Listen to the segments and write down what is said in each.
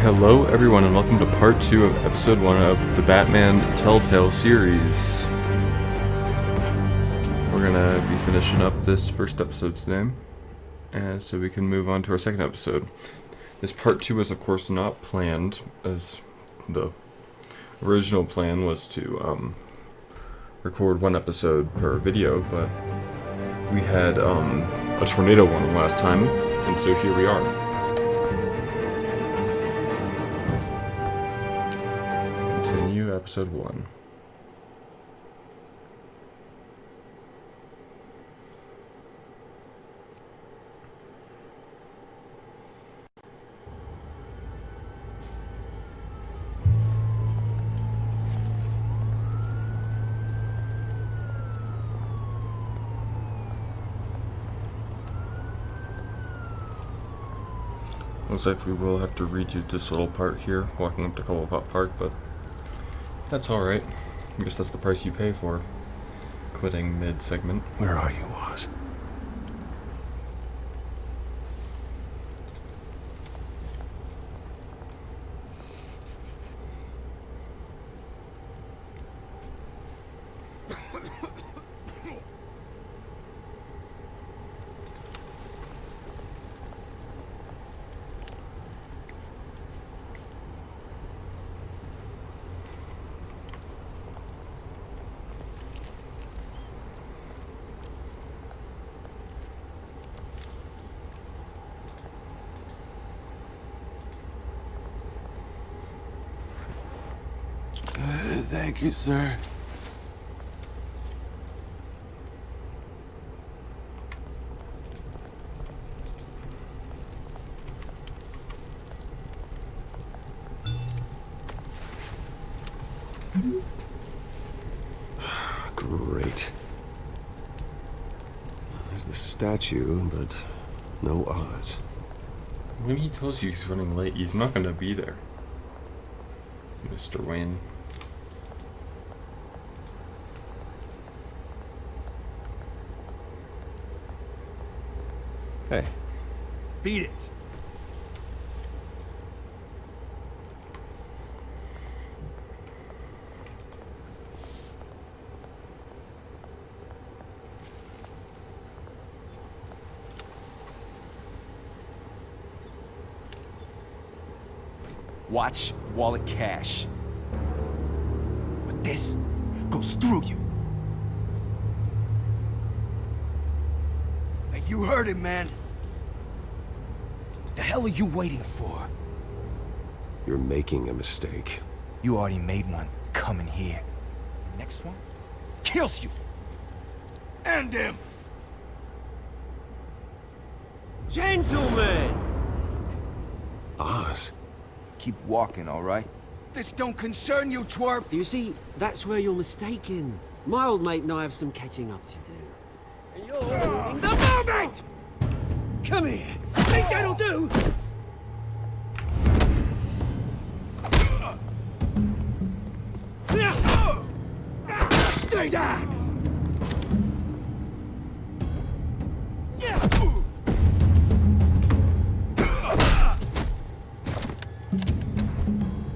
Hello everyone and welcome to part 2 of episode 1 of the Batman Telltale series. We're gonna be finishing up this first episode today, and so we can move on to our second episode. This part 2 is of course not planned, as the original plan was to record one episode per video, but we had a tornado warning last time, and so here we are. Episode 1. Looks like we will have to redo this little part here, walking up to Cobblepot Park, but that's alright. I guess that's the price you pay for quitting mid-segment. Where are you, Oz? Thank you, sir. Great. There's the statue, but no Oz. When he tells you he's running late, he's not going to be there, Mr. Wayne. Hey. Beat it. Watch wallet cash. But this goes through you. Hey, you heard it, man. The hell are you waiting for? You're making a mistake. You already made one coming here. Next one kills you. And him. Gentlemen! Oz? Keep walking, all right? This don't concern you, twerp. You see, that's where you're mistaken. My old mate and I have some catching up to do. And you're ruining the moment! Come here. Think that'll do? Stay down!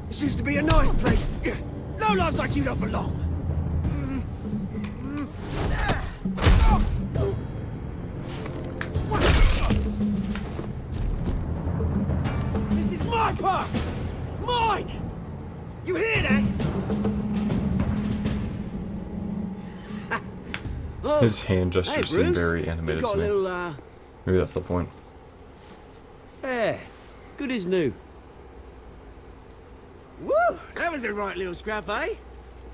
This used to be a nice place. No lives like you don't belong. This is my park! Mine! You hear that? Oh, His hand gestures hey, seem Bruce. very animated You got to me. a little, Maybe that's the point. yeah, good as new. Woo! That was a right little scrap, eh?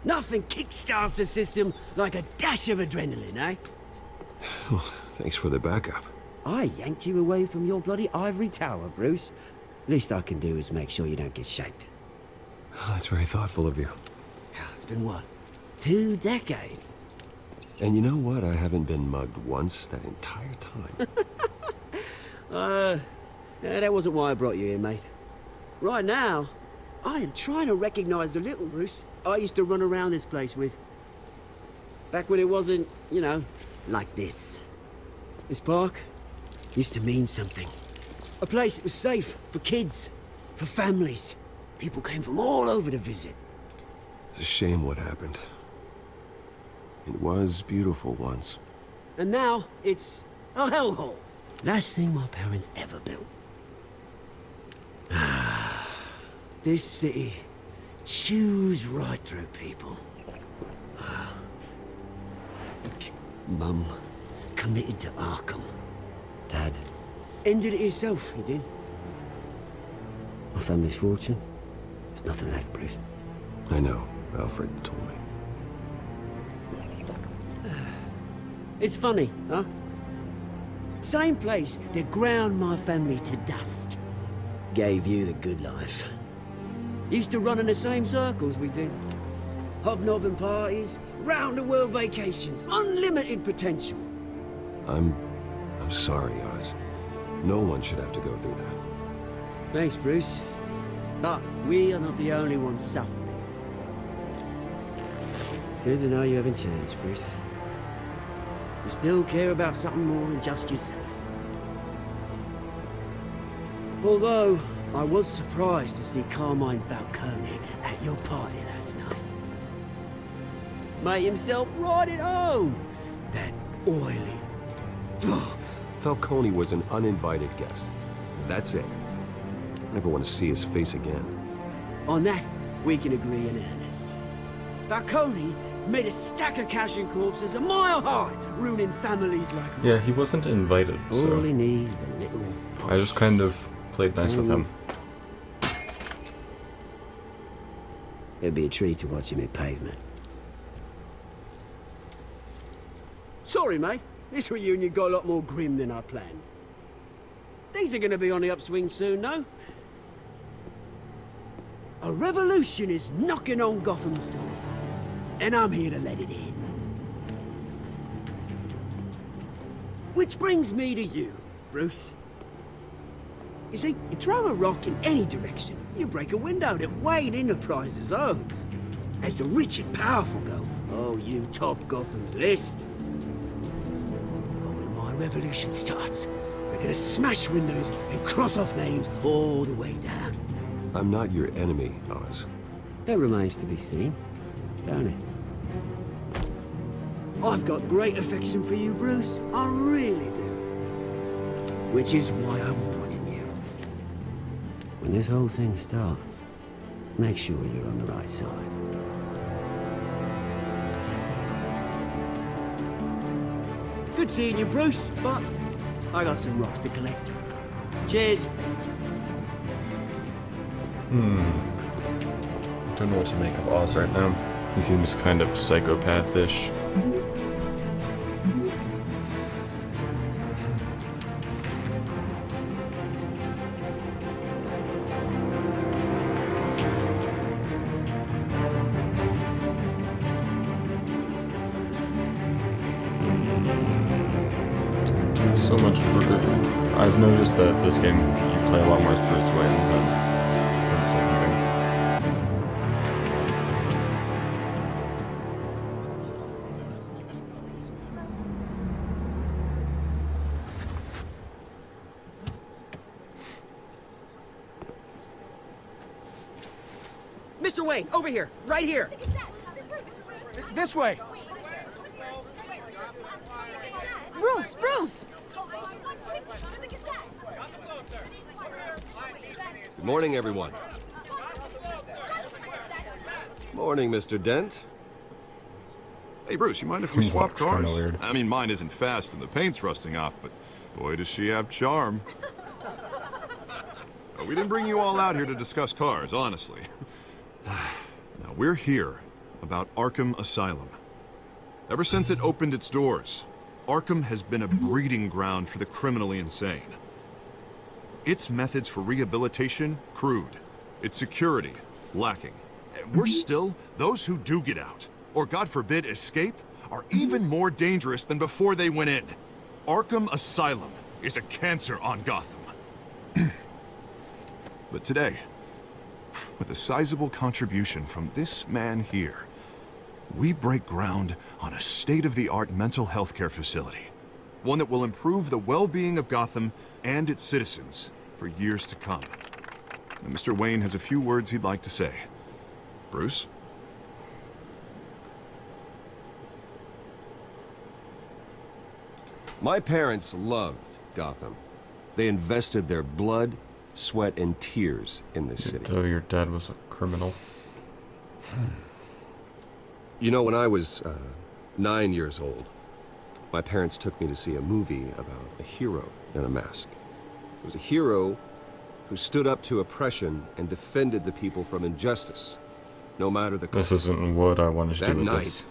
Nothing kickstarts the system like a dash of adrenaline, eh? Oh, thanks for the backup. I yanked you away from your bloody ivory tower, Bruce. Least I can do is make sure you don't get shanked. Oh, that's very thoughtful of you. It's been what? 2 decades? And you know what? I haven't been mugged once that entire time. Yeah, that wasn't why I brought you here, mate. Right now, I am trying to recognize the little Bruce I used to run around this place with. Back when it wasn't, you know, like this. This park used to mean something. A place that was safe for kids, for families. People came from all over to visit. It's a shame what happened. It was beautiful once. And now it's a hellhole. Last thing my parents ever built. This city chews right through people. Mum committed to Arkham. Dad ended it himself, he did. My family's fortune, there's nothing left, Bruce. I know. Alfred told me. It's funny, huh? Same place that ground my family to dust. Gave you the good life. Used to run in the same circles we did. Hobnobbing parties, round-the-world vacations, unlimited potential. I'm sorry, Oz. No one should have to go through that. Thanks, Bruce. But we are not the only ones suffering. Good to know you haven't changed, Bruce. You still care about something more than just yourself. Although, I was surprised to see Carmine Falcone at your party last night. Made himself right at home. That oily... Falcone was an uninvited guest. That's it. Never want to see his face again. On that, we can agree in earnest. Falcone made a stack of cash and corpses a mile high, ruining families like mine. Yeah, he wasn't invited, so All he needs is a little push. I just kind of played nice with him. It'd be a treat to watch him hit pavement. Sorry, mate. This reunion got a lot more grim than I planned. Things are gonna be on the upswing soon, no? A revolution is knocking on Gotham's door. And I'm here to let it in. Which brings me to you, Bruce. You see, you throw a rock in any direction, you break a window that Wayne Enterprises owns. As the rich and powerful go, oh, you top Gotham's list. But when my revolution starts, we're gonna smash windows and cross off names all the way down. I'm not your enemy, Oz. That remains to be seen, don't it? I've got great affection for you, Bruce. I really do. Which is why I'm warning you. When this whole thing starts, make sure you're on the right side. Good seeing you, Bruce, but I got some rocks to collect. Cheers. Don't know what to make of Oz right now. He seems kind of psychopathish. So much I've noticed that this game you play a lot more as Bruce Wayne than the second game. Mr. Wayne, over here, right here. This way. Bruce, Bruce! Good morning, everyone. Morning, Mr. Dent. Hey, Bruce, you mind if we swap Walks kinda cars? weird. I mean, mine isn't fast and the paint's rusting off, but boy, does she have charm. We didn't bring you all out here to discuss cars, honestly. Now, we're here about Arkham Asylum. Ever since it opened its doors, Arkham has been a breeding ground for the criminally insane. Its methods for rehabilitation, crude. Its security, lacking. And worse still, those who do get out, or God forbid, escape, are even more dangerous than before they went in. Arkham Asylum is a cancer on Gotham. But today, with a sizable contribution from this man here, we break ground on a state-of-the-art mental health care facility. One that will improve the well-being of Gotham and its citizens for years to come. and Mr. Wayne has a few words he'd like to say. Bruce? My parents loved Gotham. They invested their blood, sweat, and tears in this city. Though your dad was a criminal. You know, when I was 9 years old, my parents took me to see a movie about a hero in a mask. It was a hero who stood up to oppression and defended the people from injustice, no matter the cost. This isn't what I wanted to That do with night, this.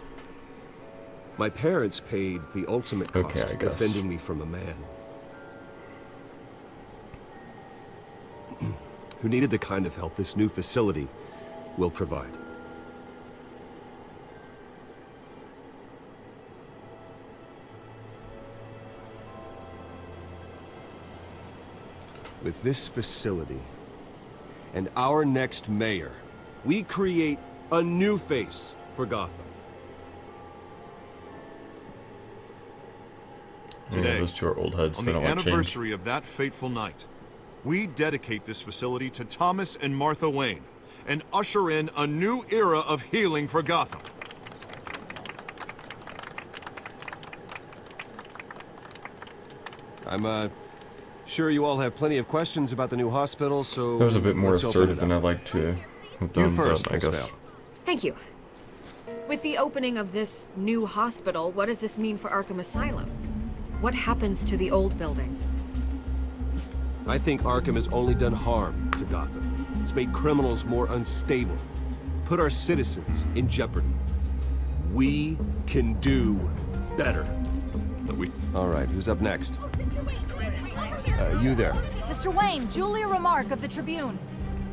my parents paid the ultimate cost, Okay, I guess. defending me from a man who needed the kind of help this new facility will provide. With this facility and our next mayor, we create a new face for Gotham. Today, Those two are old heads. on They the don't like change. anniversary of that fateful night, we dedicate this facility to Thomas and Martha Wayne and usher in a new era of healing for Gotham. I'm sure you all have plenty of questions about the new hospital, so That was a bit more let's open assertive it than up. I'd like to have You done, first, but I Miss guess. Vale. Thank you. With the opening of this new hospital, what does this mean for Arkham Asylum? What happens to the old building? I think Arkham has only done harm to Gotham. It's made criminals more unstable, put our citizens in jeopardy. We can do better. But we All right, who's up next? You there. Mr. Wayne, Julia Remark of the Tribune.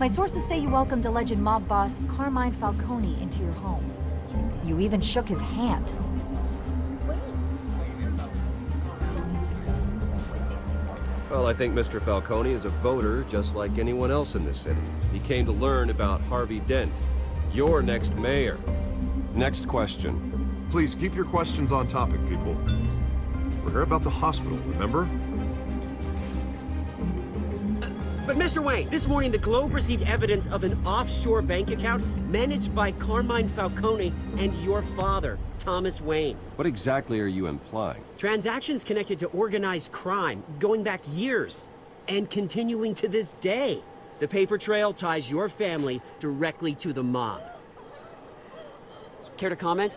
My sources say you welcomed alleged mob boss Carmine Falcone into your home. You even shook his hand. Well, I think Mr. Falcone is a voter just like anyone else in this city. He came to learn about Harvey Dent, your next mayor. Next question. please keep your questions on topic, people. We're here about the hospital, remember? But Mr. Wayne, this morning the Globe received evidence of an offshore bank account managed by Carmine Falcone and your father, Thomas Wayne. What exactly are you implying? Transactions connected to organized crime going back years and continuing to this day. The paper trail ties your family directly to the mob. Care to comment?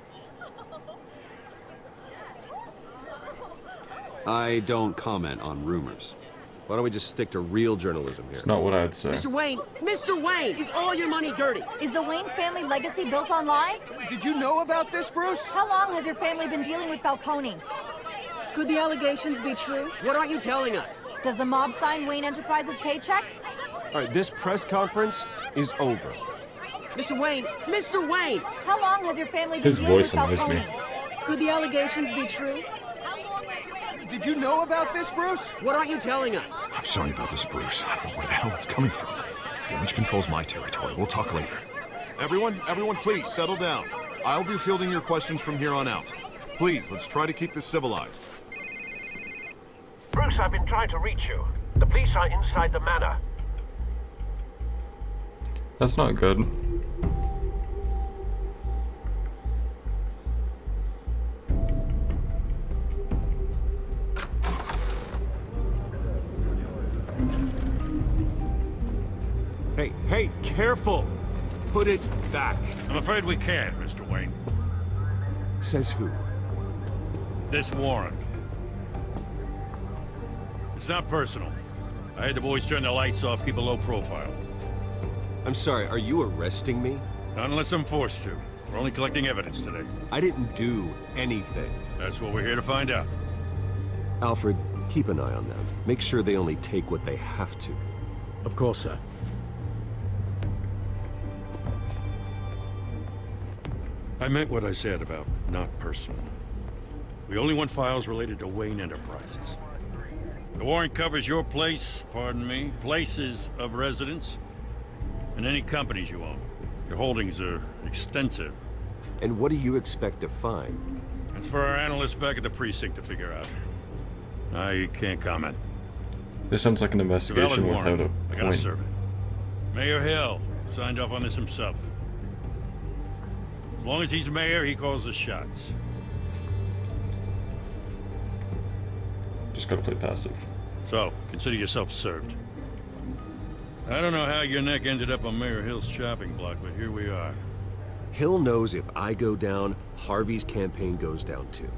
I don't comment on rumors. Why don't we just stick to real journalism here? It's not what I'd say. Mr. Wayne, is all your money dirty? Is the Wayne family legacy built on lies? Did you know about this, Bruce? How long has your family been dealing with Falcone? Could the allegations be true? What aren't you telling us? Does the mob sign Wayne Enterprises paychecks? All right, this press conference is over. Mr. Wayne! How long has your family been His dealing voice with annoys Falcone? me. Could the allegations be true? Did you know about this, Bruce? What aren't you telling us? I'm sorry about this, Bruce. I don't know where the hell it's coming from. Damage control's my territory. We'll talk later. Everyone, please, settle down. I'll be fielding your questions from here on out. Please, let's try to keep this civilized. Bruce, I've been trying to reach you. The police are inside the manor. That's not good. Hey, careful! Put it back. I'm afraid we can't, Mr. Wayne. Says who? This warrant. It's not personal. I had the boys turn the lights off, keep a low profile. I'm sorry, are you arresting me? Not unless I'm forced to. We're only collecting evidence today. I didn't do anything. That's what we're here to find out. Alfred, keep an eye on them. Make sure they only take what they have to. Of course, sir. I meant what I said about not personal. We only want files related to Wayne Enterprises. The warrant covers your place, pardon me, places of residence, and any companies you own. Your holdings are extensive. And what do you expect to find? It's for our analysts back at the precinct to figure out. I can't comment. This sounds like an It's a valid investigation without warrant. a I gotta point. serve it. Mayor Hill signed off on this himself. As long as he's mayor, he calls the shots. Just gotta play passive. So, consider yourself served. I don't know how your neck ended up on Mayor Hill's chopping block, but here we are. Hill knows if I go down, Harvey's campaign goes down too.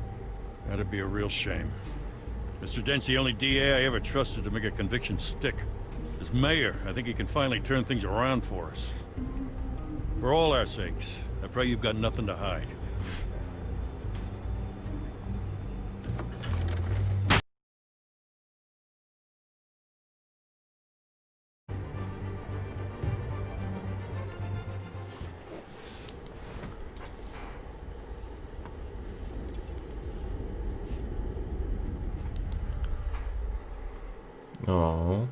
That'd be a real shame. Mr. Dent's the only DA I ever trusted to make a conviction stick. As mayor, I think he can finally turn things around for us. For all our sakes, I pray you've got nothing to hide. Oh.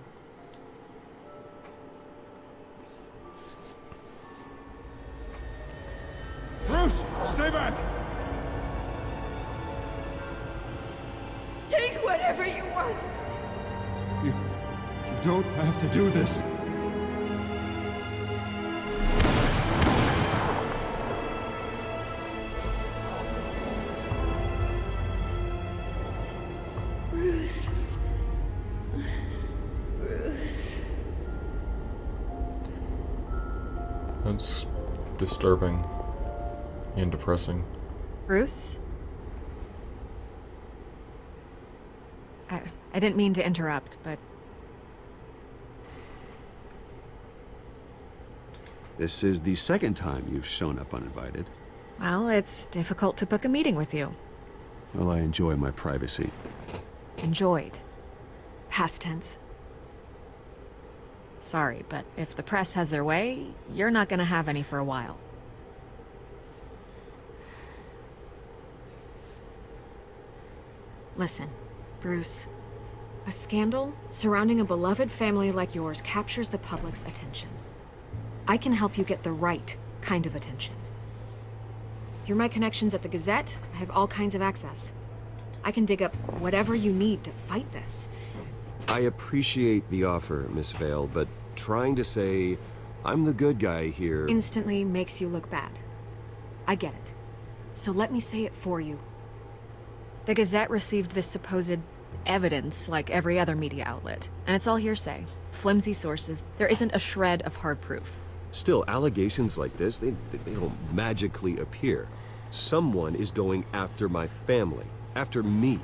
Bruce, stay back! Take whatever you want. You don't have to do this. Bruce. Bruce. That's disturbing and depressing. Bruce? I didn't mean to interrupt, but This is the second time you've shown up uninvited. well, it's difficult to book a meeting with you. Well, I enjoy my privacy. Enjoyed. Past tense. Sorry, but if the press has their way, you're not gonna have any for a while. Listen, Bruce. A scandal surrounding a beloved family like yours captures the public's attention. I can help you get the right kind of attention. Through my connections at the Gazette, I have all kinds of access. I can dig up whatever you need to fight this. I appreciate the offer, Miss Vale, but trying to say I'm the good guy here... Instantly makes you look bad. I get it. So let me say it for you. The Gazette received this supposed evidence like every other media outlet, and it's all hearsay. Flimsy sources. There isn't a shred of hard proof. Still, allegations like this, they don't magically appear. Someone is going after my family. After me.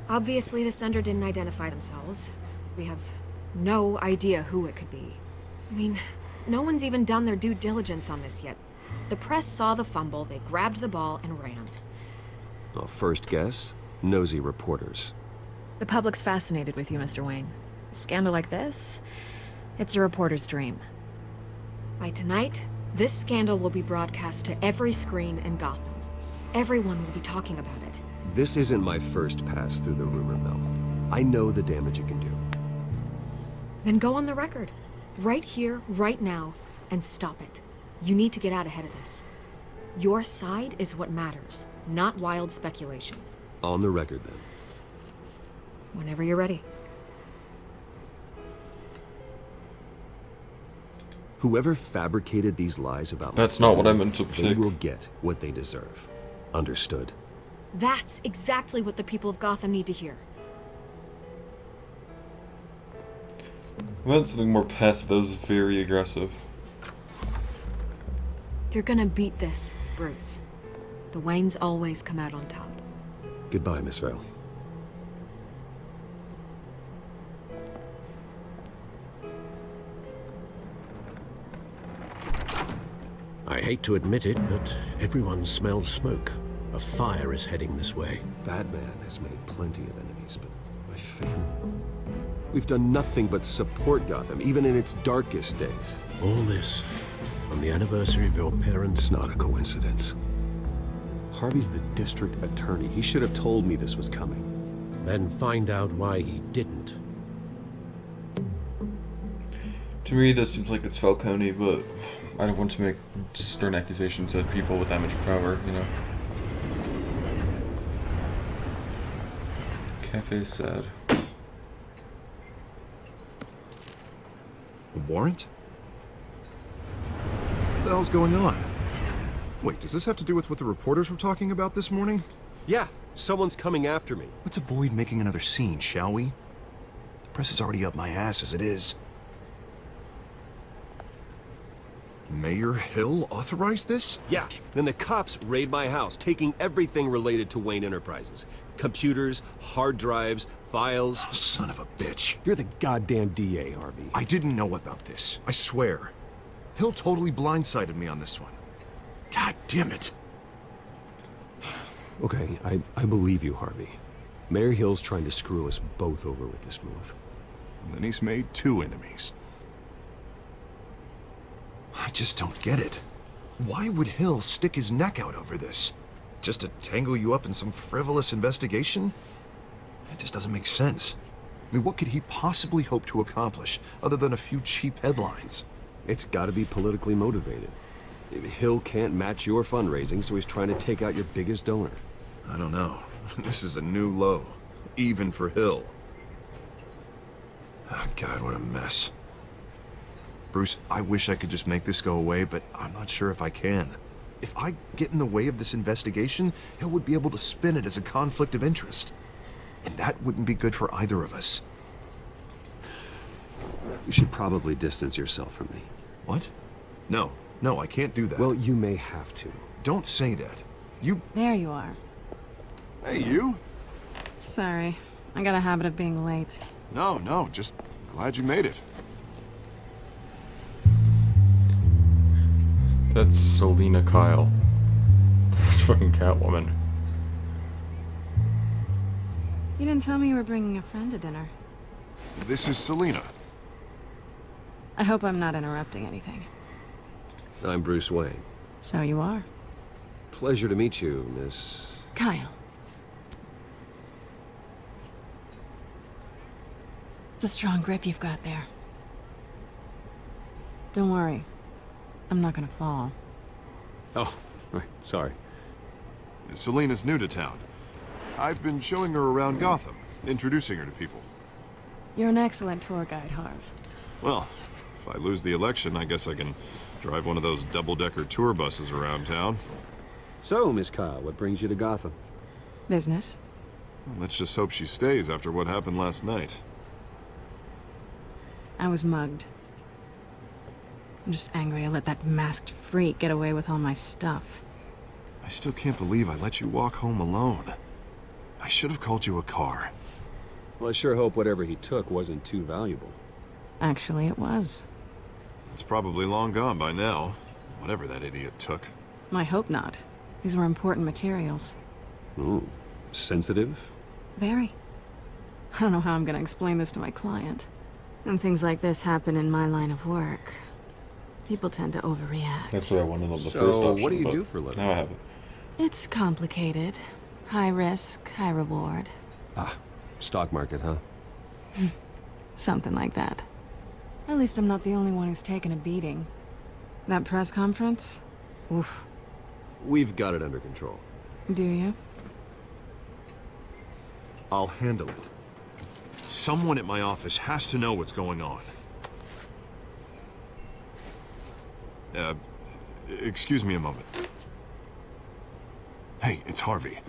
Obviously, the sender didn't identify themselves. We have no idea who it could be. I mean, no one's even done their due diligence on this yet. The press saw the fumble, they grabbed the ball and ran. Well, first guess, nosy reporters. The public's fascinated with you, Mr. Wayne. A scandal like this, it's a reporter's dream. By tonight, this scandal will be broadcast to every screen in Gotham. Everyone will be talking about it. This isn't my first pass through the rumor mill. I know the damage it can do. Then go on the record. Right here, right now, and stop it. You need to get out ahead of this. Your side is what matters, not wild speculation. On the record, then. Whenever you're ready. Whoever fabricated these lies about That's my not what I family, meant to they pick. will get what they deserve. Understood. That's exactly what the people of Gotham need to hear. I meant something more passive. That was very aggressive. You're gonna beat this, Bruce. The Waynes always come out on top. Goodbye, Miss Vale. I hate to admit it, but everyone smells smoke. A fire is heading this way. Batman has made plenty of enemies, but my family... We've done nothing but support Gotham, even in its darkest days. All this on the anniversary of your parents' It's not a coincidence. Harvey's the district attorney. He should have told me this was coming. Then find out why he didn't. To me, this seems like it's Falcone, but I don't want to make stern accusations at people with that much power, you know? Cafe sad. A warrant? What the hell's going on? Wait, does this have to do with what the reporters were talking about this morning? Yeah, someone's coming after me. Let's avoid making another scene, shall we? The press is already up my ass as it is. Mayor Hill authorized this? Yeah, then the cops raid my house, taking everything related to Wayne Enterprises. Computers, hard drives, files. Oh, son of a bitch. You're the goddamn DA, Harvey. I didn't know about this. I swear. Hill totally blindsided me on this one. God damn it. Okay, I believe you, Harvey. Mayor Hill's trying to screw us both over with this move. And then he's made 2 enemies. I just don't get it. Why would Hill stick his neck out over this? Just to tangle you up in some frivolous investigation? It just doesn't make sense. I mean, what could he possibly hope to accomplish other than a few cheap headlines? It's gotta be politically motivated. Hill can't match your fundraising, so he's trying to take out your biggest donor. I don't know. This is a new low. Even for Hill. Oh, God, what a mess. Bruce, I wish I could just make this go away, but I'm not sure if I can. If I get in the way of this investigation, Hill would be able to spin it as a conflict of interest. And that wouldn't be good for either of us. You should probably distance yourself from me. What? No, I can't do that. Well, you may have to. Don't say that. You... There you are. Hey, you? Sorry. I got a habit of being late. No, just glad you made it. That's Selena Kyle. That's fucking Catwoman. You didn't tell me you were bringing a friend to dinner. This is Selena. I hope I'm not interrupting anything. I'm Bruce Wayne. So you are. Pleasure to meet you, Miss... Kyle. It's a strong grip you've got there. Don't worry. I'm not gonna fall. Oh, right, sorry. Selena's new to town. I've been showing her around Gotham, introducing her to people. You're an excellent tour guide, Harv. Well, if I lose the election, I guess I can drive one of those double-decker tour buses around town. So, Miss Kyle, what brings you to Gotham? Business. Well, let's just hope she stays after what happened last night. I was mugged. I'm just angry I let that masked freak get away with all my stuff. I still can't believe I let you walk home alone. I should have called you a car. Well, I sure hope whatever he took wasn't too valuable. Actually, it was. It's probably long gone by now, whatever that idiot took. I hope not. These were important materials. Ooh, sensitive? Very. I don't know how I'm gonna explain this to my client. And things like this happen in my line of work. People tend to overreact. That's what I wanted on the first So, option. what do you but do for a living? Now I have it. It's complicated. High risk, high reward. Ah, stock market, huh? Something like that. At least I'm not the only one who's taken a beating. That press conference? Oof. We've got it under control. Do you? I'll handle it. Someone at my office has to know what's going on. Excuse me a moment. Hey, it's Harvey.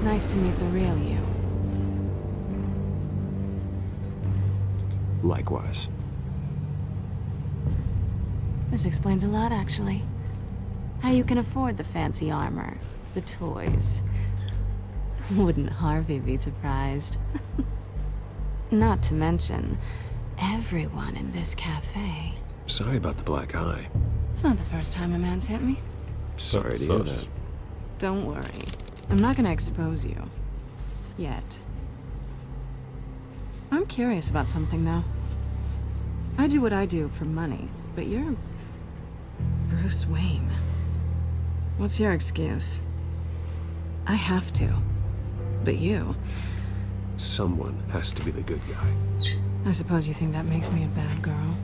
Nice to meet the real you. Likewise. This explains a lot, actually. How you can afford the fancy armor, the toys. Wouldn't Harvey be surprised? Not to mention, everyone in this cafe. Sorry about the black eye. It's not the first time a man's hit me. Sorry to hear that. Don't worry. I'm not gonna expose you. Yet. I'm curious about something, though. I do what I do for money, but you're... Bruce Wayne. What's your excuse? I have to. But you... Someone has to be the good guy. I suppose you think that makes me a bad girl.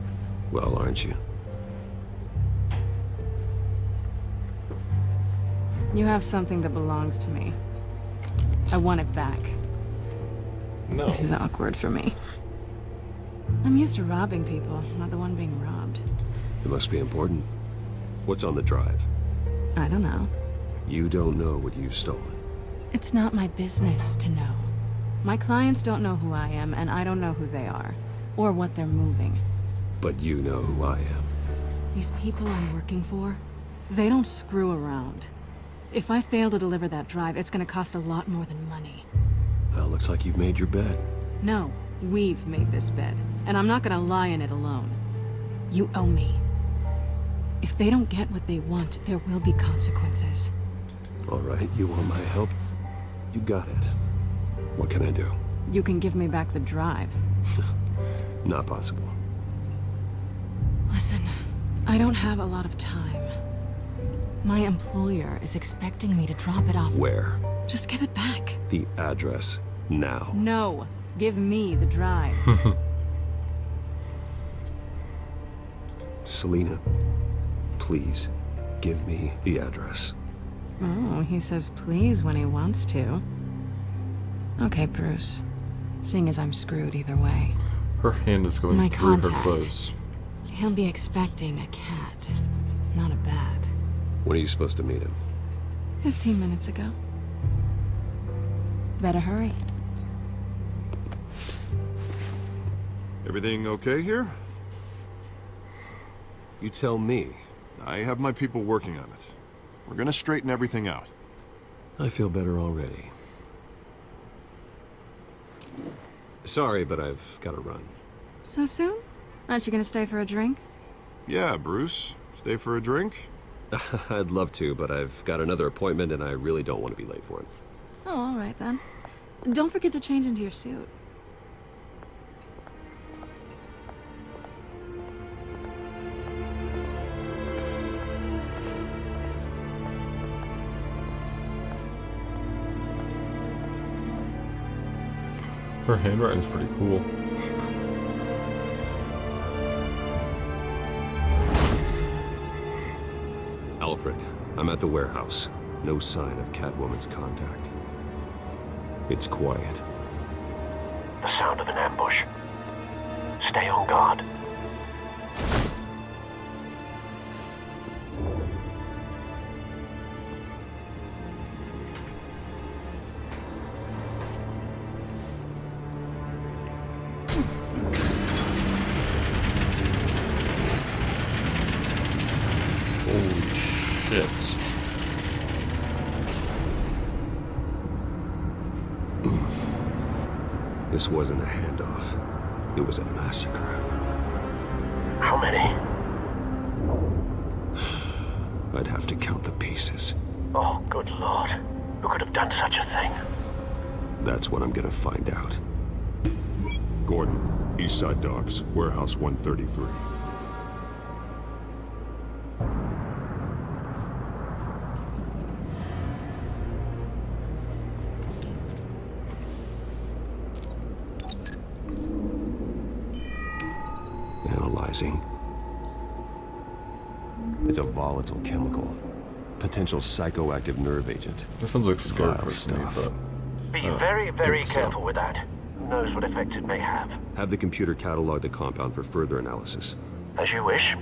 Well, aren't you? You have something that belongs to me. I want it back. No. This is awkward for me. I'm used to robbing people, not the one being robbed. It must be important. What's on the drive? I don't know. You don't know what you've stolen. It's not my business to know. My clients don't know who I am, and I don't know who they are, or what they're moving. But you know who I am. These people I'm working for, they don't screw around. If I fail to deliver that drive, it's gonna cost a lot more than money. Well, looks like you've made your bed. No, we've made this bed, and I'm not gonna lie in it alone. You owe me. If they don't get what they want, there will be consequences. All right, you want my help? You got it. What can I do? You can give me back the drive. Not possible. Listen, I don't have a lot of time. My employer is expecting me to drop it off. Where? Just give it back. The address, now. No, give me the drive. Selina, please, give me the address. Oh, he says please when he wants to. Okay, Bruce. Seeing as I'm screwed either way. Her hand is going My through her contact. clothes. He'll be expecting a cat, not a bat. When are you supposed to meet him? 15 minutes ago. Better hurry. Everything okay here? You tell me. I have my people working on it. We're gonna straighten everything out. I feel better already. Sorry, but I've got to run. So soon? Aren't you gonna stay for a drink? Yeah, Bruce. Stay for a drink? I'd love to, but I've got another appointment and I really don't want to be late for it. Oh, all right then. Don't forget to change into your suit. Her handwriting's pretty cool. Alfred, I'm at the warehouse. No sign of Catwoman's contact. It's quiet. The sound of an ambush. Stay on guard. Holy shit. This wasn't a handoff. It was a massacre. How many? I'd have to count the pieces. Oh, good lord. Who could have done such a thing? That's what I'm gonna find out. Gordon, Eastside Docks, Warehouse 133. Analyzing. It's a volatile chemical. Potential psychoactive nerve agent. That sounds like Vile Scarecrow to me, stuff. but... Be Oh, very, very think so. careful with that. Who knows what effect it may have. Have the computer catalog the compound for further analysis. As you wish.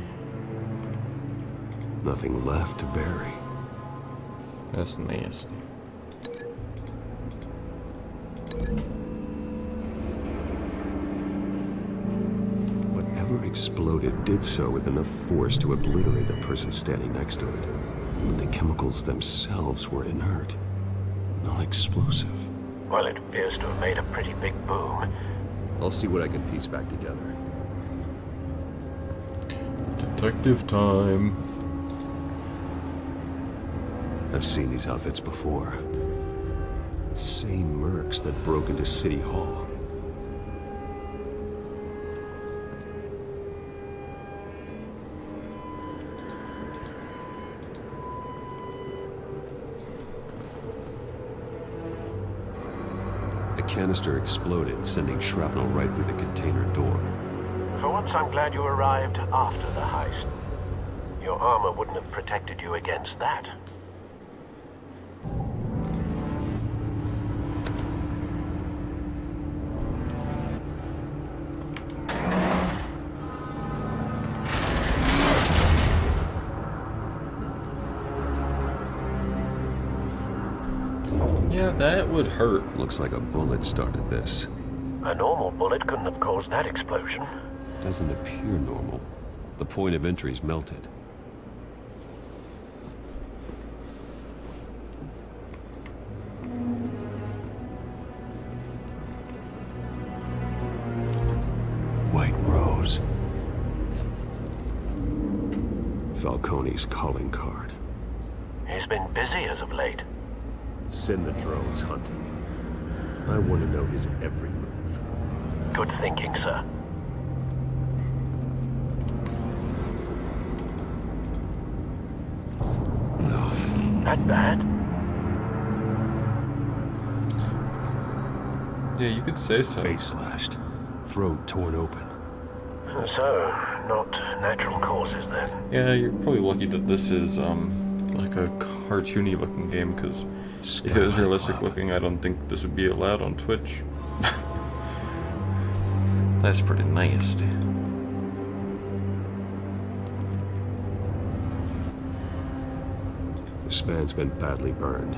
Nothing left to bury. That's nasty. Whatever exploded did so with enough force to obliterate the person standing next to it. But the chemicals themselves were inert, not explosive. Well, it appears to have made a pretty big boom. I'll see what I can piece back together. Detective time. I've seen these outfits before. Same mercs that broke into City Hall. The canister exploded, sending shrapnel right through the container door. For once, I'm glad you arrived after the heist. Your armor wouldn't have protected you against that. Yeah, that would hurt. Looks like a bullet started this. A normal bullet couldn't have caused that explosion. Doesn't appear normal. The point of entry's melted. White Rose. Falcone's calling card. He's been busy as of late. Send the drones hunting. I want to know his every move. Good thinking, sir. No. That bad? Yeah, you could say so. Face slashed. Throat torn open. So, not natural causes then. Yeah, you're probably lucky that this is like a cartoony looking game, because if it was realistic looking, I don't think this would be allowed on Twitch. That's pretty nasty. This man's been badly burned.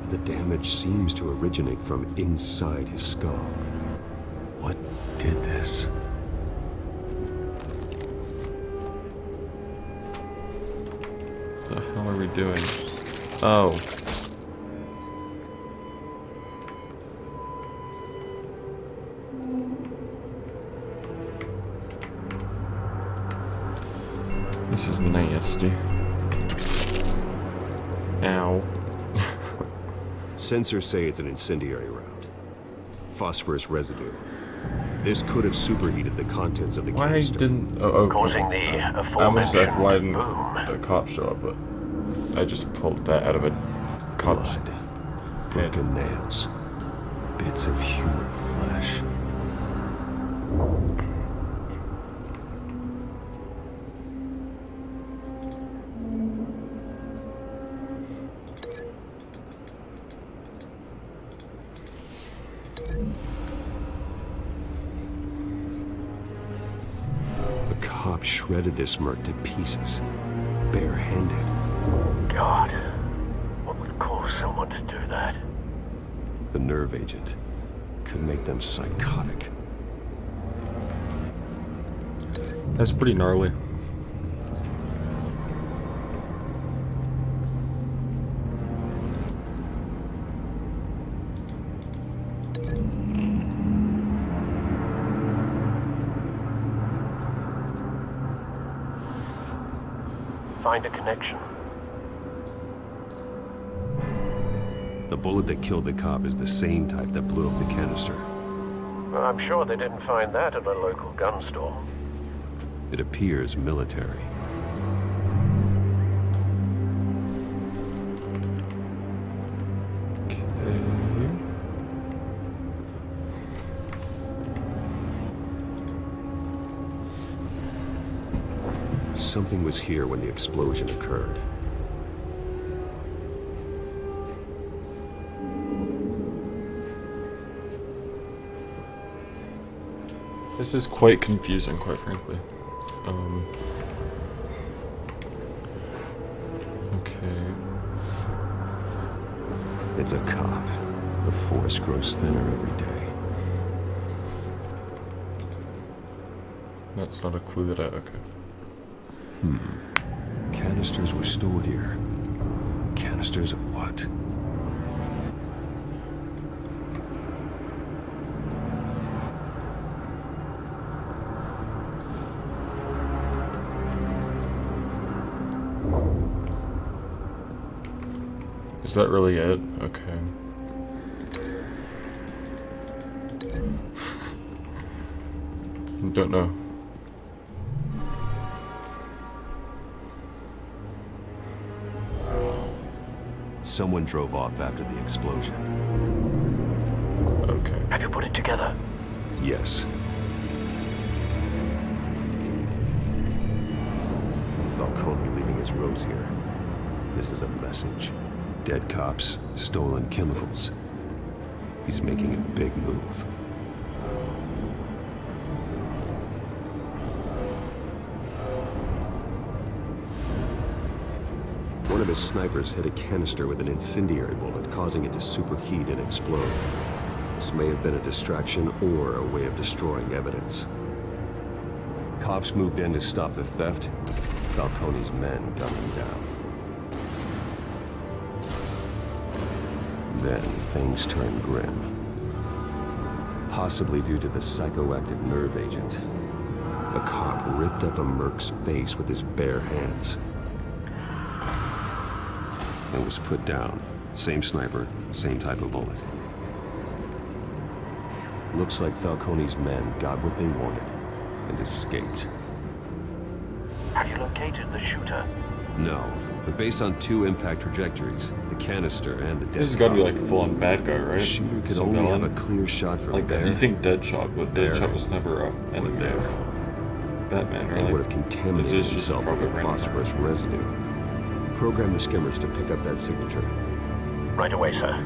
The damage seems to originate from inside his skull. What did this? The hell are we doing? Oh. This is nasty. Ow. Sensors say it's an incendiary round. Phosphorus residue. This could have superheated the contents of the Why canister. didn't... Oh, Causing the I almost aforementioned said, why didn't boom. the cop show up, but I just pulled that out of a cop's Blood. Broken nails. Bits of human flesh. The cop shredded this merc to pieces, barehanded. God, what would cause someone to do that? The nerve agent could make them psychotic. That's pretty gnarly. Find a connection. The bullet that killed the cop is the same type that blew up the canister. Well, I'm sure they didn't find that at a local gun store. It appears military. Something was here when the explosion occurred. This is quite confusing, quite frankly. Okay. It's a cop. The force grows thinner every day. That's not a clue that I... Okay. Canisters were stored here. Canisters of what? Is that really it? Okay. Don't know. Someone drove off after the explosion. Okay. Have you put it together? Yes. Falcone leaving his rose here. This is a message. Dead cops, stolen chemicals. He's making a big move. One of his snipers hit a canister with an incendiary bullet, causing it to superheat and explode. This may have been a distraction or a way of destroying evidence. Cops moved in to stop the theft. Falcone's men gunned him down. Then things turned grim. Possibly due to the psychoactive nerve agent. A cop ripped up a merc's face with his bare hands. And was put down. Same sniper, same type of bullet. Looks like Falcone's men got what they wanted and escaped. Have you located the shooter? No, but based on 2 impact trajectories, the canister and the dead This has got to be cop, like a full-on bad guy, right? the shooter could Some only have villain. a clear shot from Like there. you think Deadshot, but there, Deadshot was never a enemy there. of Batman, He really. would have contaminated This is just himself with probably the random. phosphorus residue. Program the skimmers to pick up that signature. Right away, sir.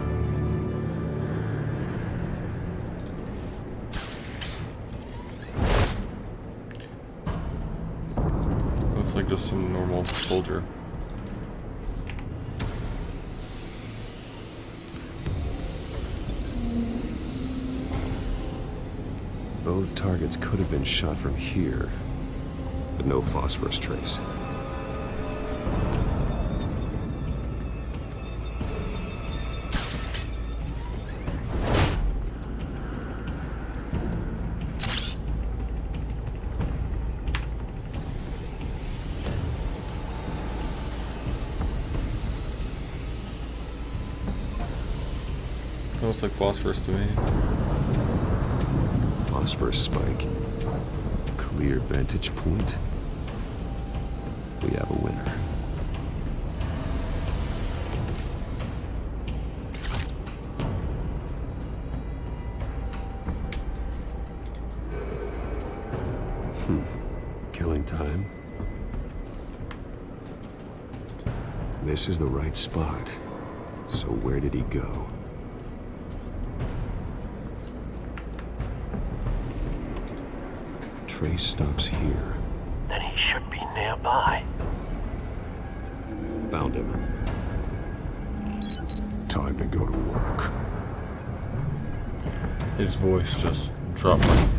Looks like just some normal soldier. Both targets could have been shot from here, but no phosphorus trace. Looks like phosphorus to me. Phosphorus spike. Clear vantage point. We have a winner. Killing time. This is the right spot. So where did he go? Trace stops here. Then he should be nearby. Found him. Time to go to work. His voice just dropped like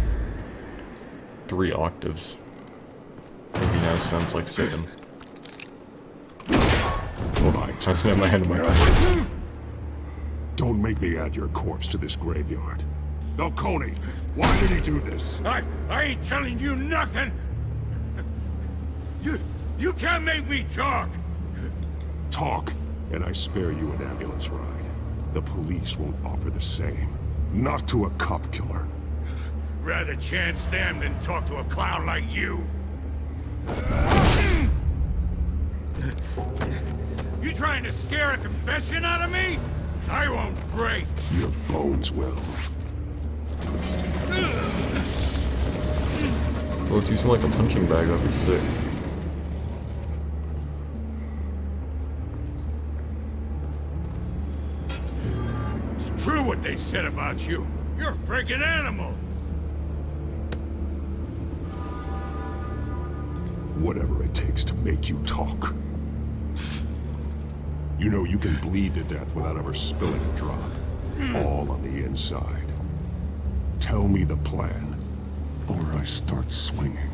3 octaves. Maybe now sounds like Satan. Right. I have my hand in my pocket. Don't make me add your corpse to this graveyard. Falcone, why did he do this? I ain't telling you nothing. You can't make me talk. Talk, and I spare you an ambulance ride. The police won't offer the same. Not to a cop killer. Rather chance them than talk to a clown like you. You trying to scare a confession out of me? I won't break. Your bones will. Well, it's using like a punching bag, that'd be sick. It's true what they said about you. You're a freaking animal. Whatever it takes to make you talk. You know you can bleed to death without ever spilling a drop. All on the inside. Tell me the plan, or I start swinging.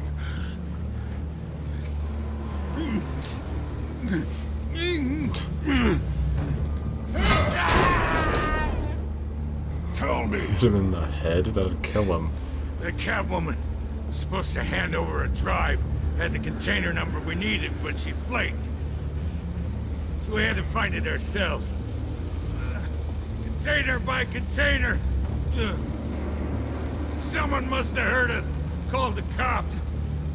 Tell me. Hit him in the head, that'd kill him. The Catwoman was supposed to hand over a drive. Had the container number we needed, but she flaked. So we had to find it ourselves. Container by container. Someone must have heard us. Called the cops.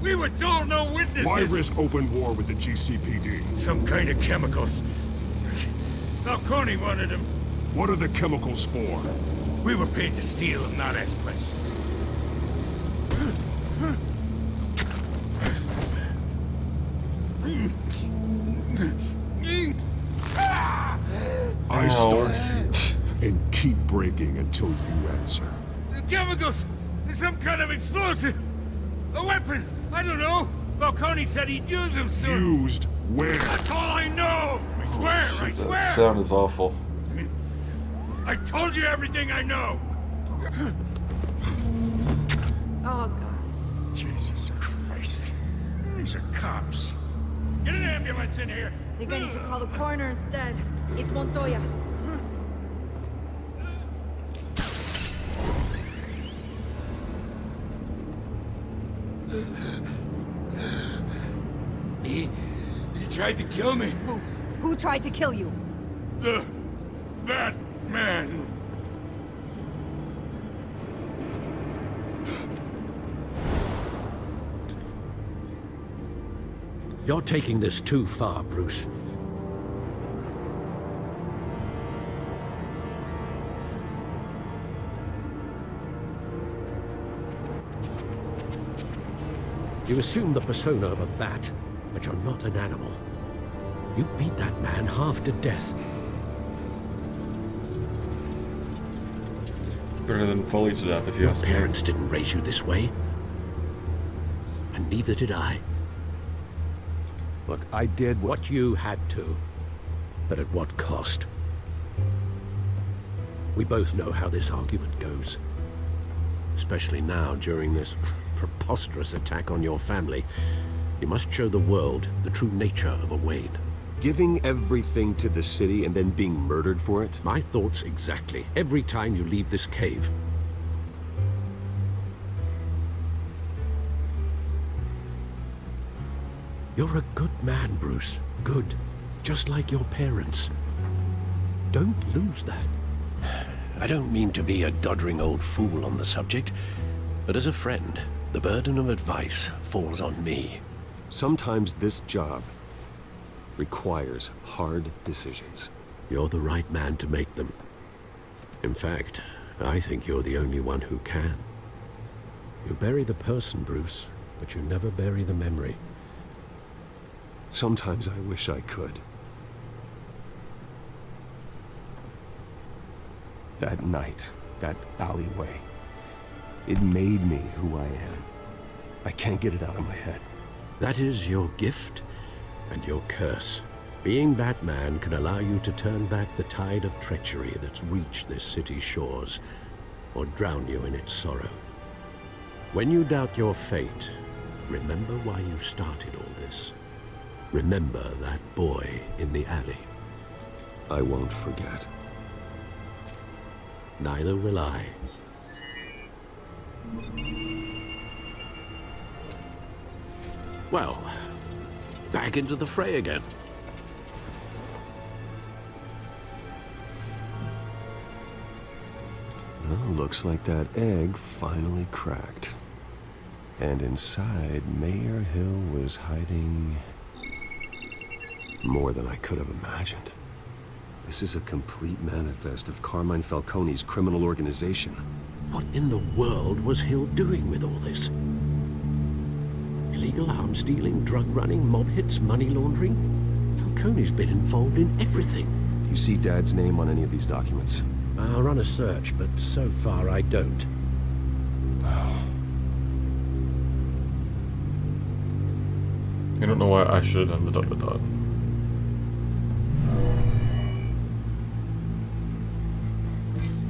We were told no witnesses. Why risk open war with the GCPD? Some kind of chemicals. Falcone wanted them. What are the chemicals for? We were paid to steal and not ask questions. I start here and keep breaking until you answer. The chemicals! There's some kind of explosive! A weapon! I don't know! Falcone said he'd use them soon! Used where? That's all I know! I swear! I swear! That sound is awful. I told you everything I know! Oh, God. Jesus Christ. These are cops. Get an ambulance in here! Think I need to call the coroner instead. It's Montoya. He tried to kill me. Who tried to kill you? That man. You're taking this too far, Bruce. You assume the persona of a bat, but you're not an animal. You beat that man half to death. Better than fully to death, if you Your ask me. parents didn't raise you this way. And neither did I. Look, I did What you had to. But at what cost? We both know how this argument goes. Especially now, during this preposterous attack on your family. You must show the world the true nature of a Wayne. Giving everything to the city and then being murdered for it? My thoughts exactly. Every time you leave this cave. You're a good man, Bruce. Good. Just like your parents. Don't lose that. I don't mean to be a doddering old fool on the subject, but as a friend, the burden of advice falls on me. Sometimes this job requires hard decisions. You're the right man to make them. In fact, I think you're the only one who can. You bury the person, Bruce, but you never bury the memory. Sometimes I wish I could. That night, that alleyway, it made me who I am. I can't get it out of my head. That is your gift and your curse. Being Batman can allow you to turn back the tide of treachery that's reached this city's shores, or drown you in its sorrow. When you doubt your fate, remember why you started all this. Remember that boy in the alley. I won't forget. Neither will I. Well, back into the fray again. Well, looks like that egg finally cracked. And inside, Mayor Hill was hiding more than I could have imagined. This is a complete manifest of Carmine Falcone's criminal organization. What in the world was Hill doing with all this? Illegal arms dealing, drug running, mob hits, money laundering? Falcone's been involved in everything. Do you see Dad's name on any of these documents? I'll run a search, but so far I don't. I don't know why I should have done the ...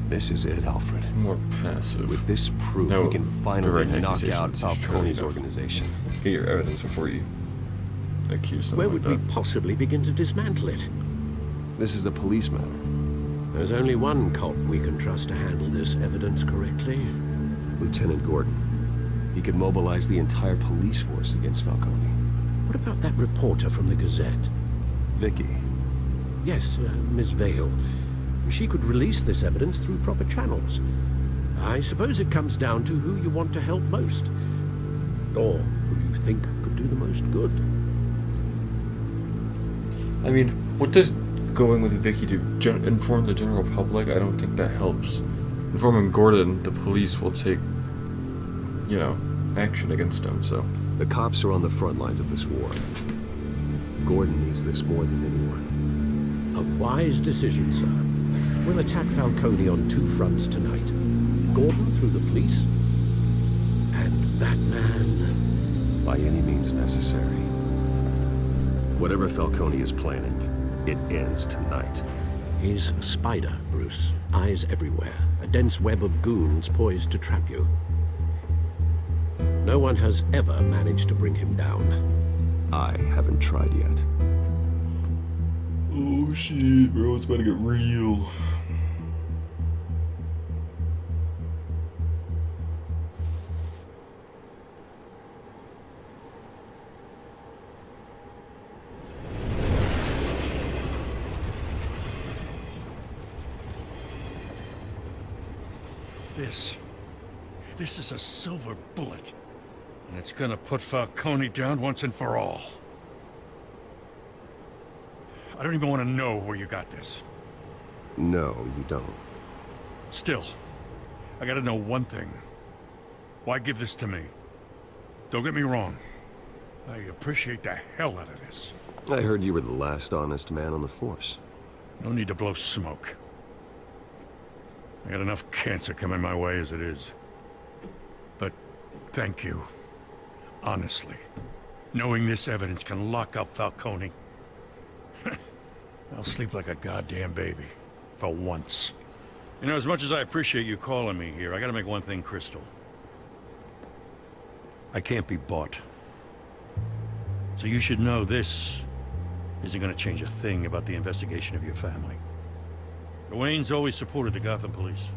This is it, Alfred. More passive. With this proof, No we can finally direct knock out accusations. You should Falcone's have. organization. Get your evidence before you accuse someone Where like would that. we possibly begin to dismantle it? This is a police matter. There's only one cop we can trust to handle this evidence correctly. Lieutenant Gordon. He could mobilize the entire police force against Falcone. What about that reporter from the Gazette? Vicky. Yes, Miss Vale. She could release this evidence through proper channels. I suppose it comes down to who you want to help most. Or who you think could do the most good. I mean, what does going with Vicky do? Inform the general public? I don't think that helps. informing Gordon, the police will take, you know, action against him, so. The cops are on the front lines of this war. Gordon needs this more than anyone. A wise decision, sir. We'll attack Falcone on 2 fronts tonight. Gordon through the police, and Batman... by any means necessary. Whatever Falcone is planning, it ends tonight. He's a spider, Bruce. Eyes everywhere. A dense web of goons poised to trap you. No one has ever managed to bring him down. I haven't tried yet. Oh shit, bro, it's about to get real. This is a silver bullet. And it's gonna put Falcone down once and for all. I don't even want to know where you got this. No, you don't. Still, I gotta know one thing. Why give this to me? Don't get me wrong. I appreciate the hell out of this. I heard you were the last honest man on the force. No need to blow smoke. I got enough cancer coming my way as it is. But thank you. Honestly. Knowing this evidence can lock up Falcone. I'll sleep like a goddamn baby. For once. You know, as much as I appreciate you calling me here, I gotta make one thing crystal. I can't be bought. So you should know this isn't gonna change a thing about the investigation of your family. The Waynes always supported the Gotham police.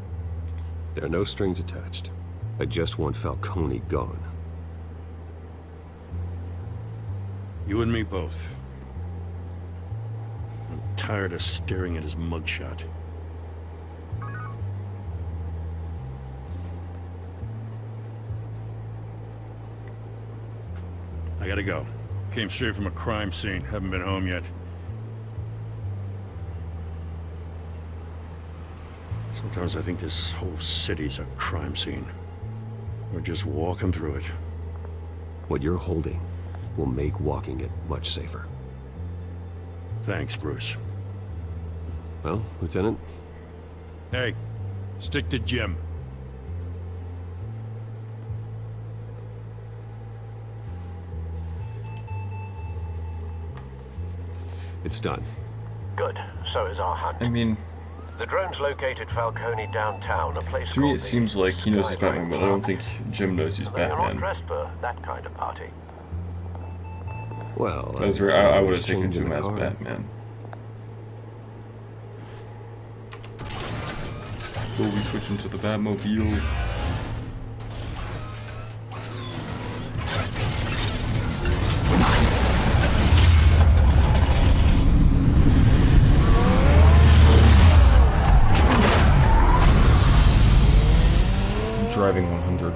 There are no strings attached. I just want Falcone gone. You and me both. I'm tired of staring at his mugshot. I gotta go. Came straight from a crime scene. Haven't been home yet. Sometimes I think this whole city's a crime scene. We're just walking through it. What you're holding will make walking it much safer. Thanks, Bruce. Well, Lieutenant? Hey, stick to Jim. It's done. Good. So is our hunt. I mean, The drones located Falcone downtown, a place to me called it seems like he knows he's Batman, but I don't think Jim knows he's They're not Batman. dressed for that kind of party. Well, That's right, I would have was taken changed in him the as car. Batman. Will we switch into the Batmobile? Driving 100.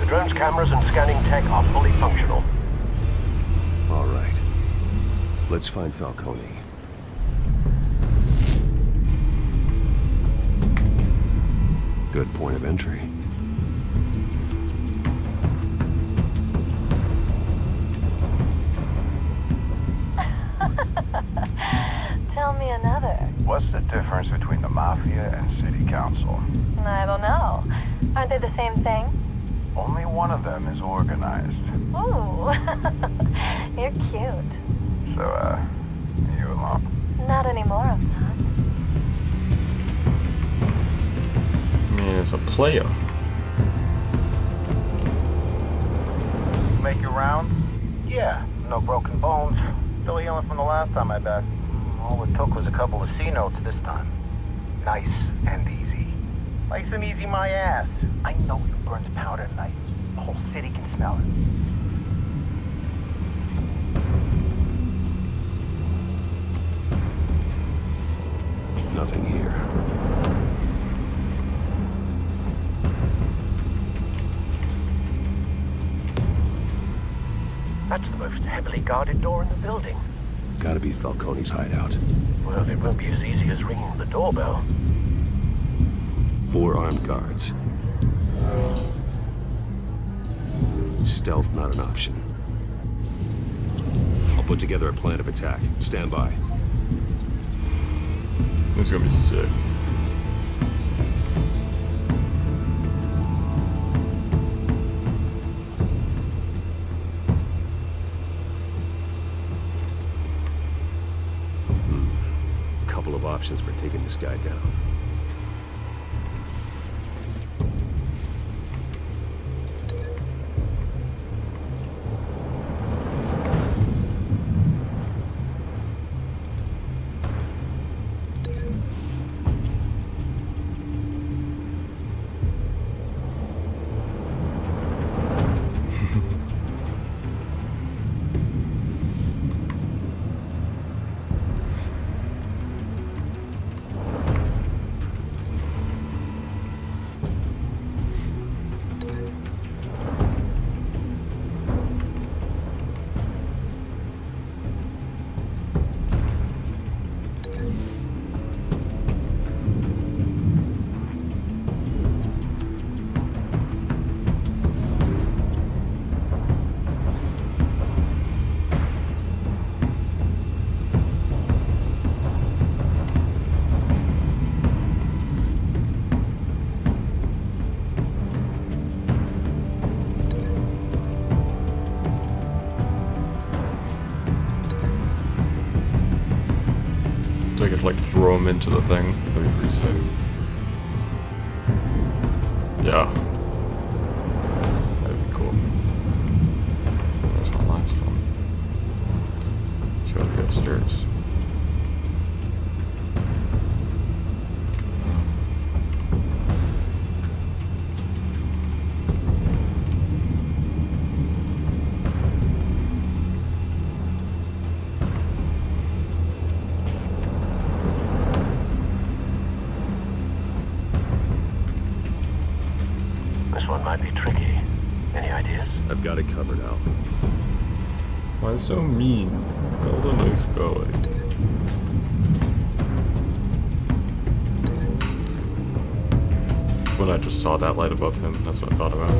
Drone's cameras and scanning tech are fully functional. All right. Let's find Falcone. Good point of entry. Tell me another. What's the difference between the Mafia and City Council? I don't know. Aren't they the same thing? Only one of them is organized. Ooh, you're cute. So, you alone? Not anymore, I'm not. I mean, as a player. Make your round? Yeah, no broken bones. Still healing from the last time I bet. All it took was a couple of C notes this time. Nice and easy. Nice and easy my ass. I know you burned powder tonight. The whole city can smell it. Nothing here. That's the most heavily guarded door in the building. Gotta be Falcone's hideout. Well, it won't be as easy as ringing the doorbell. 4 armed guards. Stealth not an option. I'll put together a plan of attack. Stand by. This is gonna be sick. Couple of options for taking this guy down. I could like throw him into the thing. That'd be pretty sick. Yeah. That'd be cool. That's my last one. It's gotta be upstairs. This one might be tricky. Any ideas? I've got it covered, Al. Why so mean? That was a nice guy. When I just saw that light above him, that's what I thought about.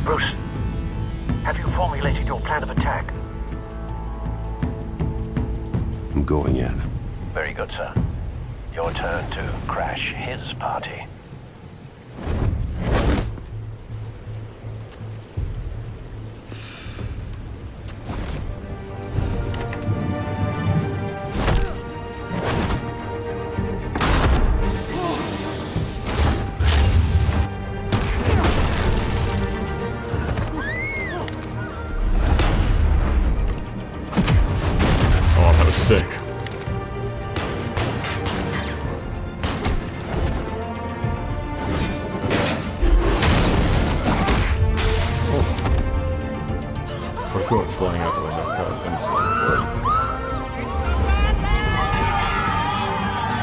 Bruce, have you formulated your plan of attack? I'm going in. Very good, sir. Your turn to crash his party. Oh, that was sick. What if we went flying out the window?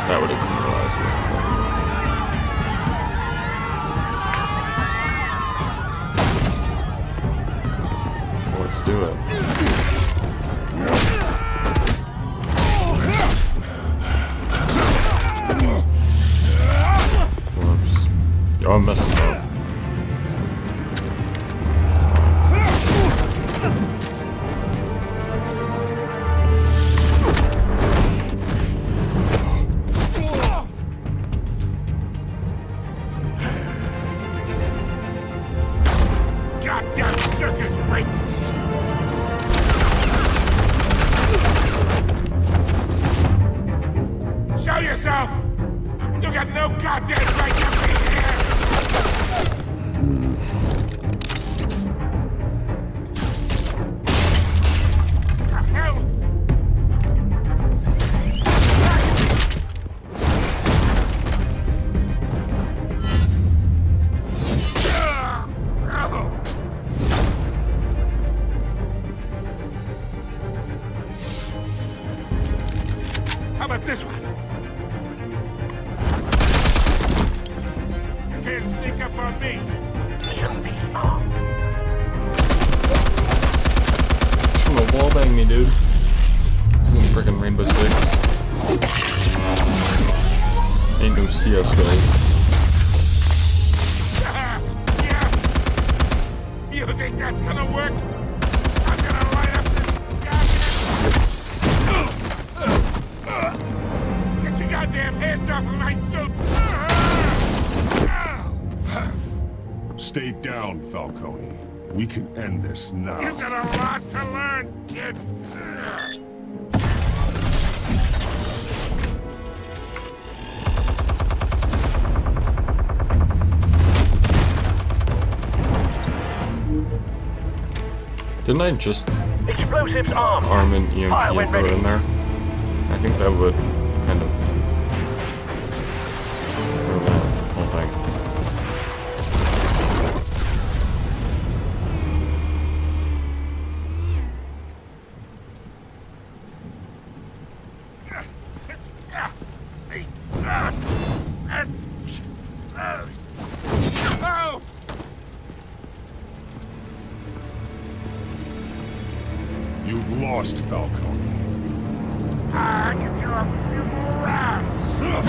That would have criminalized me. Let's do it. Whoops. Yo, I'm messing up. Goddamn circus freak! Show yourself! You got no goddamn right to be here! This one. You can't sneak up on me. Trying to wallbang me, dude. This isn't freaking Rainbow Six. Ain't no CS:GO. You think that's gonna work? I'm gonna light up this Get your goddamn hands off of my suit! Stay down, Falcone. We can end this now. You've got a lot to learn, kid. Didn't I just Explosives armed. arm an EMP Fire and when throw it ready. in there? I think that would kind of prevent the whole thing. Oh! You've lost, Falcone. I can do a few more rounds. All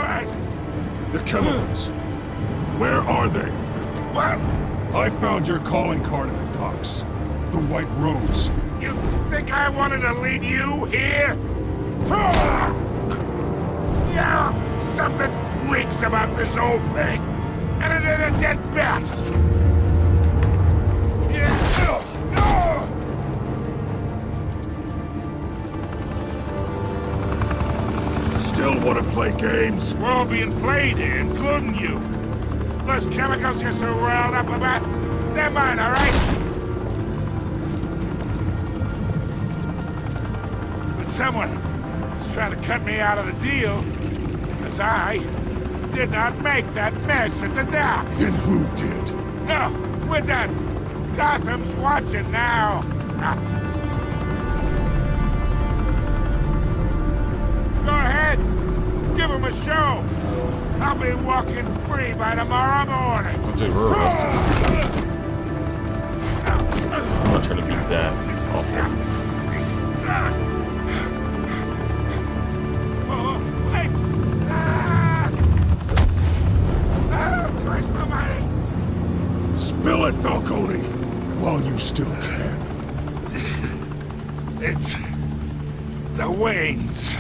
right. The chemicals. Where are they? What? I found your calling card at the docks. The White Rose. You think I wanted to lead you here? Yeah, something reeks about this whole thing. And it is a dead bat. Still want to play games? We're all being played here, including you. Those chemicals you're so riled up about, they're mine, all right? But someone is trying to cut me out of the deal, because I did not make that mess at the docks. Then who did? No, we're done. Gotham's watching now. Go ahead. Give him a show. I'll be walking free by tomorrow morning. Oh, dude, we're arrested. I'm not trying to be that awful. Oh, wait. Oh, Christ almighty. Spill it, Falcone, while you still can. It's the Waynes.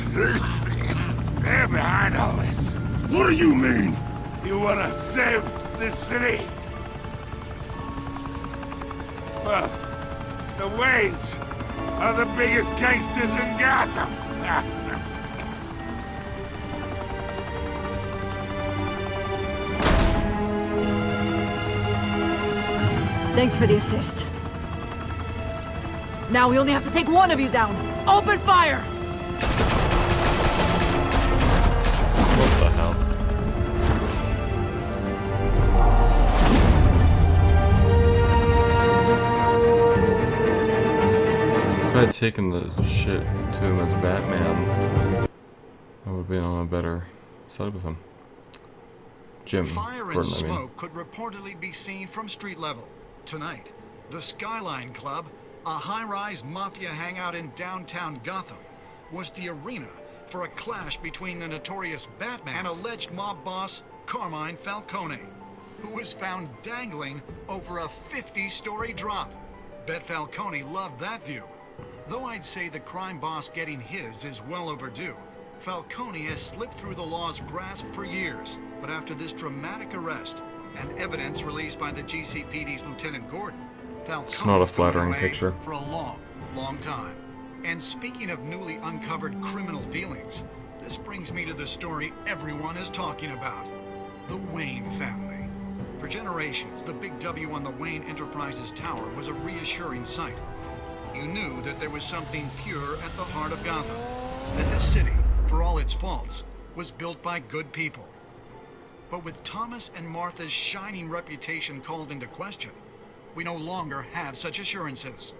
They're behind all this. What do you mean? You wanna save this city? Well, the Waynes are the biggest gangsters in Gotham. Thanks for the assist. Now we only have to take one of you down. Open fire! What the hell? If I had taken the shit to him as Batman, I would have been on a better side with him. Jim Fire and Gordon, I mean. smoke could reportedly be seen from street level. Tonight, the Skyline Club, a high-rise mafia hangout in downtown Gotham, was the arena for a clash between the notorious Batman and alleged mob boss Carmine Falcone, who was found dangling over a 50-story drop. Bet Falcone loved that view. Though I'd say the crime boss getting his is well overdue, Falcone has slipped through the law's grasp for years. But after this dramatic arrest and evidence released by the GCPD's Lieutenant Gordon, Falcone It's not a flattering was away picture. for a long, long time. And speaking of newly uncovered criminal dealings, this brings me to the story everyone is talking about: the Wayne family. For generations, the big W on the Wayne Enterprises Tower was a reassuring sight. You knew that there was something pure at the heart of Gotham, that this city, for all its faults, was built by good people. But with Thomas and Martha's shining reputation called into question, we no longer have such assurances.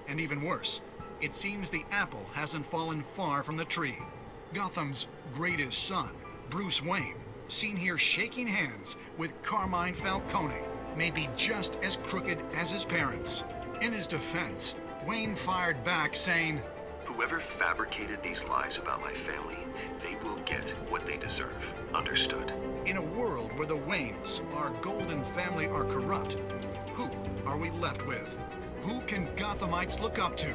And even worse, it seems the apple hasn't fallen far from the tree. Gotham's greatest son, Bruce Wayne, seen here shaking hands with Carmine Falcone, may be just as crooked as his parents. In his defense, Wayne fired back saying, "Whoever fabricated these lies about my family, they will get what they deserve. Understood?" In a world where the Waynes, our golden family, are corrupt, who are we left with? Who can Gothamites look up to?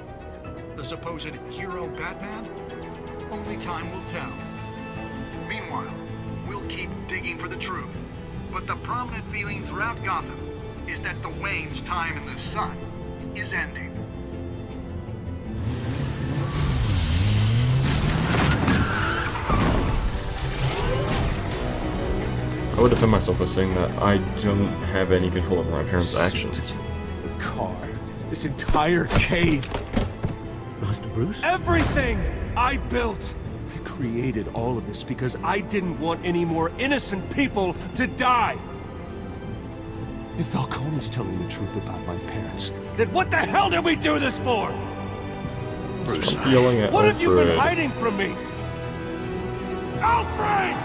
The supposed hero Batman? Only time will tell. Meanwhile, we'll keep digging for the truth. But the prominent feeling throughout Gotham is that the Waynes' time in the sun is ending. I would defend myself by saying that I don't have any control over my parents' actions. The car. This entire cave. Master Bruce? Everything I built. I created all of this because I didn't want any more innocent people to die. If Falcone's telling the truth about my parents, then what the hell did we do this for? Bruce, yelling at what have you been Alfred. hiding from me? Alfred!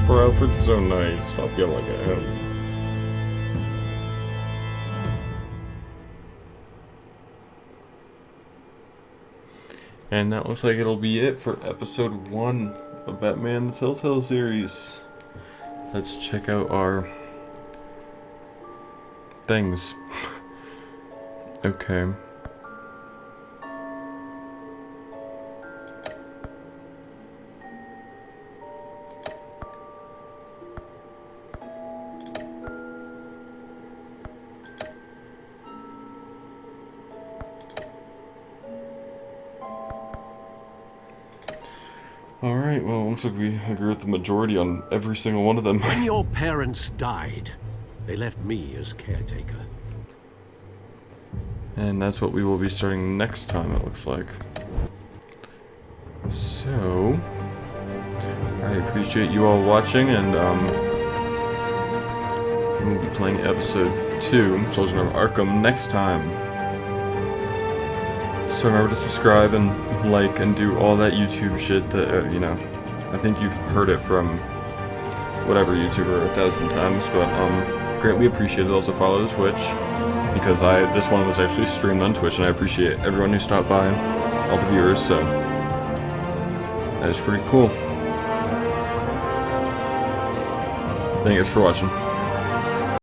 Bro, Alfred's so nice. Stop yelling at him. And that looks like it'll be it for episode 1 of Batman the Telltale series. Let's check out our things. Okay. Alright, well, it looks like we agree with the majority on every single one of them. When your parents died, they left me as caretaker. And that's what we will be starting next time, it looks like. So, I appreciate you all watching, and we'll be playing episode 2, Children of Arkham, next time. So remember to subscribe and like and do all that YouTube shit that, you know, I think you've heard it from whatever YouTuber 1,000 times, but greatly appreciate it. Also follow the Twitch, because this one was actually streamed on Twitch, and I appreciate everyone who stopped by, all the viewers, so that is pretty cool. Thanks for watching.